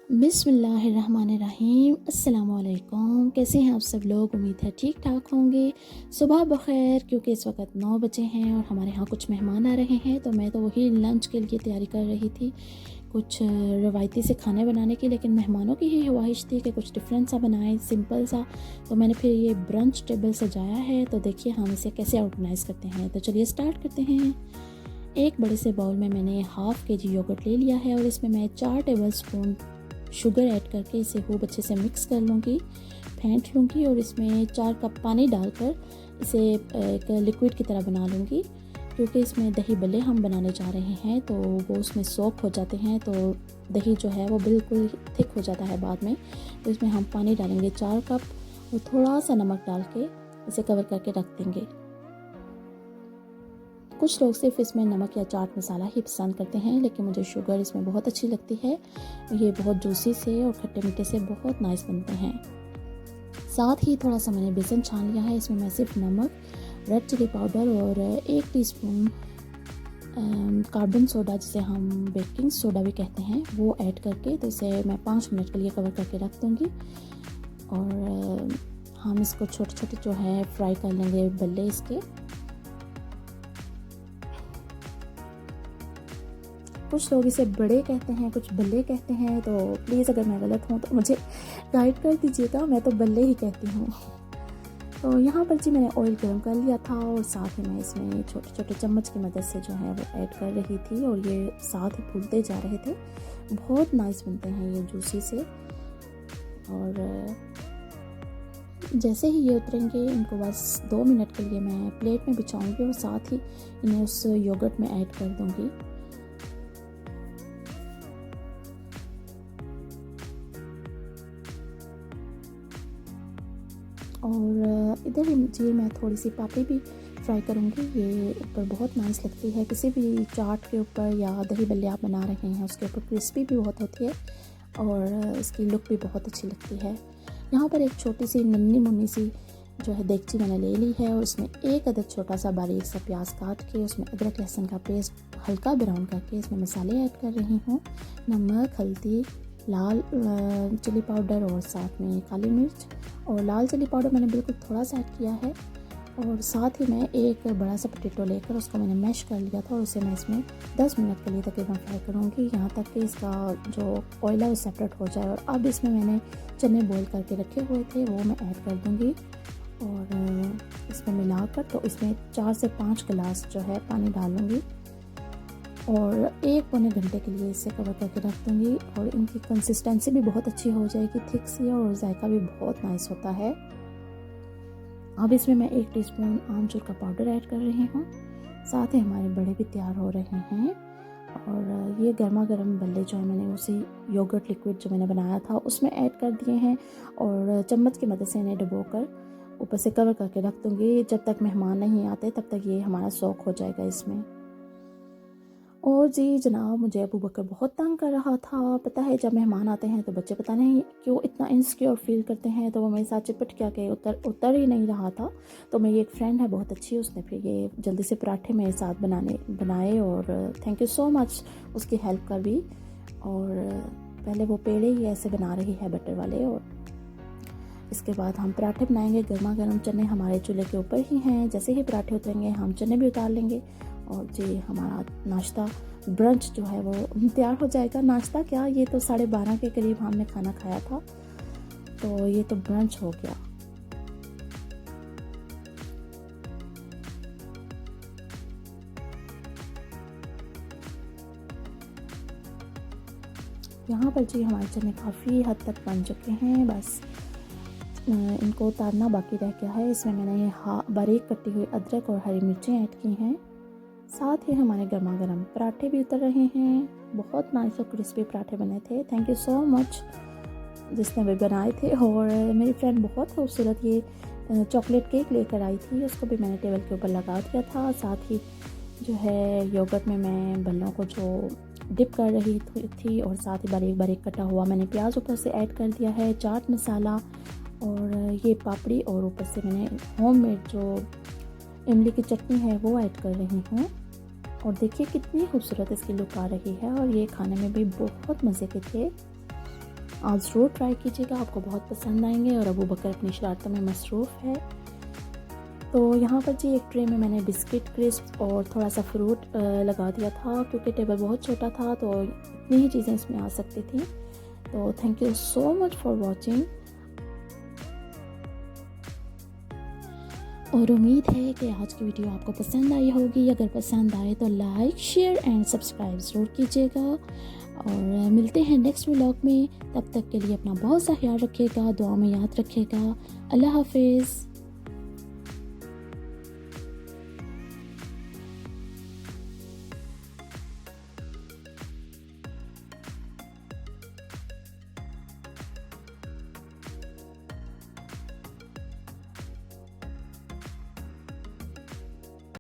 बिस्मिल्लाहिर्रहमानिर्रहीम। अस्सलाम वालेकुम। कैसे हैं आप सब लोग? उम्मीद है ठीक ठाक होंगे। सुबह बखैर, क्योंकि इस वक्त 9 बजे हैं और हमारे यहाँ कुछ मेहमान आ रहे हैं, तो मैं तो वही लंच के लिए तैयारी कर रही थी, कुछ रवायती से खाने बनाने की। लेकिन मेहमानों की ही ख्वाहिश थी कि कुछ डिफरेंट सा बनाएं, सिंपल सा। तो मैंने फिर ये ब्रंच टेबल सजाया है। तो देखिए हम इसे कैसे ऑर्गेनाइज़ करते हैं। तो चलिए स्टार्ट करते हैं। एक बड़े से बाउल में मैंने हाफ़ केजी योगर्ट ले लिया है और इसमें मैं 4 टेबल स्पून शुगर ऐड करके इसे खूब अच्छे से मिक्स कर लूँगी, फेंट लूँगी और इसमें 4 कप पानी डालकर इसे एक लिक्विड की तरह बना लूँगी। क्योंकि इसमें दही बल्ले हम बनाने जा रहे हैं तो वो उसमें सोक हो जाते हैं, तो दही जो है वो बिल्कुल थिक हो जाता है बाद में। तो इसमें हम पानी डालेंगे 4 कप और थोड़ा सा नमक डाल के इसे कवर करके रख देंगे। कुछ लोग सिर्फ इसमें नमक या चाट मसाला ही पसंद करते हैं, लेकिन मुझे शुगर इसमें बहुत अच्छी लगती है। ये बहुत जूसी से और खट्टे मीठे से बहुत नाइस बनते हैं। साथ ही थोड़ा सा मैंने बेसन छान लिया है। इसमें मैं सिर्फ नमक, रेड चिली पाउडर और 1 टीस्पून कार्बन सोडा, जिसे हम बेकिंग सोडा भी कहते हैं, वो ऐड करके तो इसे मैं 5 मिनट के लिए कवर करके रख दूँगी। और हम इसको छोटे छोटे जो है फ्राई कर लेंगे बल्ले इसके। कुछ लोग इसे बड़े कहते हैं, कुछ बल्ले कहते हैं, तो प्लीज़ अगर मैं गलत हूँ तो मुझे गाइड कर दीजिएगा। मैं तो बल्ले ही कहती हूँ। तो यहाँ पर जी मैंने ऑयल गर्म कर लिया था और साथ ही मैं इसमें छोटे छोटे चम्मच की मदद से जो है वो ऐड कर रही थी और ये साथ ही फूलते जा रहे थे। बहुत नाइस बनते हैं ये जूसी से। और जैसे ही ये उतरेंगे इनको बस 2 मिनट के लिए मैं प्लेट में बिछाऊंगी और साथ ही इन्हें उस योगर्ट में ऐड कर दूँगी। और इधर जी मैं थोड़ी सी पापड़ी भी फ्राई करूँगी। ये ऊपर बहुत नाइस लगती है। किसी भी चाट के ऊपर या दही बल्ले आप बना रहे हैं उसके ऊपर क्रिस्पी भी बहुत होती है और इसकी लुक भी बहुत अच्छी लगती है। यहाँ पर एक छोटी सी नन्ही मुन्नी सी जो है देगची मैंने ले ली है और उसमें 1 अदद छोटा सा बारीक सा प्याज काट के उसमें अदरक लहसुन का पेस्ट हल्का ब्राउन करके इसमें मसाले ऐड कर रही हूँ। नमक, हल्दी, लाल चिली पाउडर और साथ में काली मिर्च। और लाल चिली पाउडर मैंने बिल्कुल थोड़ा सा ऐड किया है। और साथ ही मैं एक बड़ा सा पोटैटो लेकर उसको मैंने मैश कर लिया था और उसे मैं इसमें 10 मिनट के लिए तकरीबन फ्राई करूँगी, यहाँ तक कि इसका जो ऑयल है वो सेपरेट हो जाए। और अब इसमें मैंने चने बॉईल करके रखे हुए थे वो मैं ऐड कर दूँगी और इसमें मिलाकर तो इसमें 4 से 5 गिलास जो है पानी डालूँगी और 1 पौने घंटे के लिए इसे कवर करके रख दूँगी। और इनकी कंसिस्टेंसी भी बहुत अच्छी हो जाएगी, थिक सी, और जायका भी बहुत नाइस होता है। अब इसमें मैं 1 टीस्पून आमचूर का पाउडर ऐड कर रही हूँ। साथ ही हमारे बड़े भी तैयार हो रहे हैं। और ये गर्मा गर्म बल्ले जो है मैंने उसी योगर्ट लिक्विड जो मैंने बनाया था उसमें ऐड कर दिए हैं और चम्मच की मदद से इन्हें डुबोकर ऊपर से कवर करके रख दूँगी। जब तक मेहमान नहीं आते तब तक ये हमारा सोक हो जाएगा इसमें। और जी जनाब, मुझे अबू बकर बहुत तंग कर रहा था। पता है जब मेहमान आते हैं तो बच्चे पता नहीं क्यों इतना इनसिक्योर फील करते हैं, तो वो मेरे साथ चिपट के आके उतर ही नहीं रहा था। तो मेरी एक फ्रेंड है बहुत अच्छी, उसने फिर ये जल्दी से पराठे मेरे साथ बनाए और थैंक यू सो मच उसकी हेल्प का भी। और पहले वो पेड़े ही ऐसे बना रही है बटर वाले और इसके बाद हम पराठे बनाएंगे। गर्मा गर्म चने हमारे चूल्हे के ऊपर ही हैं। जैसे ही पराठे उतरेंगे हम चने भी उतार लेंगे और जी हमारा नाश्ता ब्रंच जो है वो तैयार हो जाएगा। नाश्ता क्या, ये तो 12:30 के करीब हमने खाना खाया था, तो ये तो ब्रंच हो गया। यहाँ पर जी हमारे चने काफ़ी हद तक बन चुके हैं, बस इनको उतारना बाकी रह गया है। इसमें मैंने ये बारीक कटी हुई अदरक और हरी मिर्चें ऐड की हैं। साथ ही हमारे गर्मा गर्म पराठे भी उतर रहे हैं। बहुत नाइस और क्रिस्पी पराठे बने थे। थैंक यू सो मच जिसने भी बनाए थे। और मेरी फ्रेंड बहुत खूबसूरत ये चॉकलेट केक लेकर आई थी, उसको भी मैंने टेबल के ऊपर लगा दिया था। साथ ही जो है योगर्ट में मैं बल्लों को जो डिप कर रही थी और साथ ही बारीक बारीक कटा हुआ मैंने प्याज ऊपर से ऐड कर दिया है, चाट मसाला और ये पापड़ी, और ऊपर से मैंने होममेड जो इमली की चटनी है वो ऐड कर रही हूँ। और देखिए कितनी खूबसूरत इसकी लुक आ रही है और ये खाने में भी बहुत मज़े के थे। आप ज़रूर ट्राई कीजिएगा, आपको बहुत पसंद आएंगे। और अबू बकर अपनी शरारतों में मसरूफ़ है। तो यहाँ पर जी एक ट्रे में मैंने बिस्किट, क्रिस्प और थोड़ा सा फ्रूट लगा दिया था, क्योंकि टेबल बहुत छोटा था तो इतनी ही चीज़ें इसमें आ सकती थी। तो thank you so much for watching, और उम्मीद है कि आज की वीडियो आपको पसंद आई होगी। अगर पसंद आए तो लाइक, शेयर एंड सब्सक्राइब ज़रूर कीजिएगा। और मिलते हैं नेक्स्ट व्लॉग में। तब तक के लिए अपना बहुत सा ख्याल रखिएगा, दुआ में याद रखिएगा। अल्लाह हाफिज़।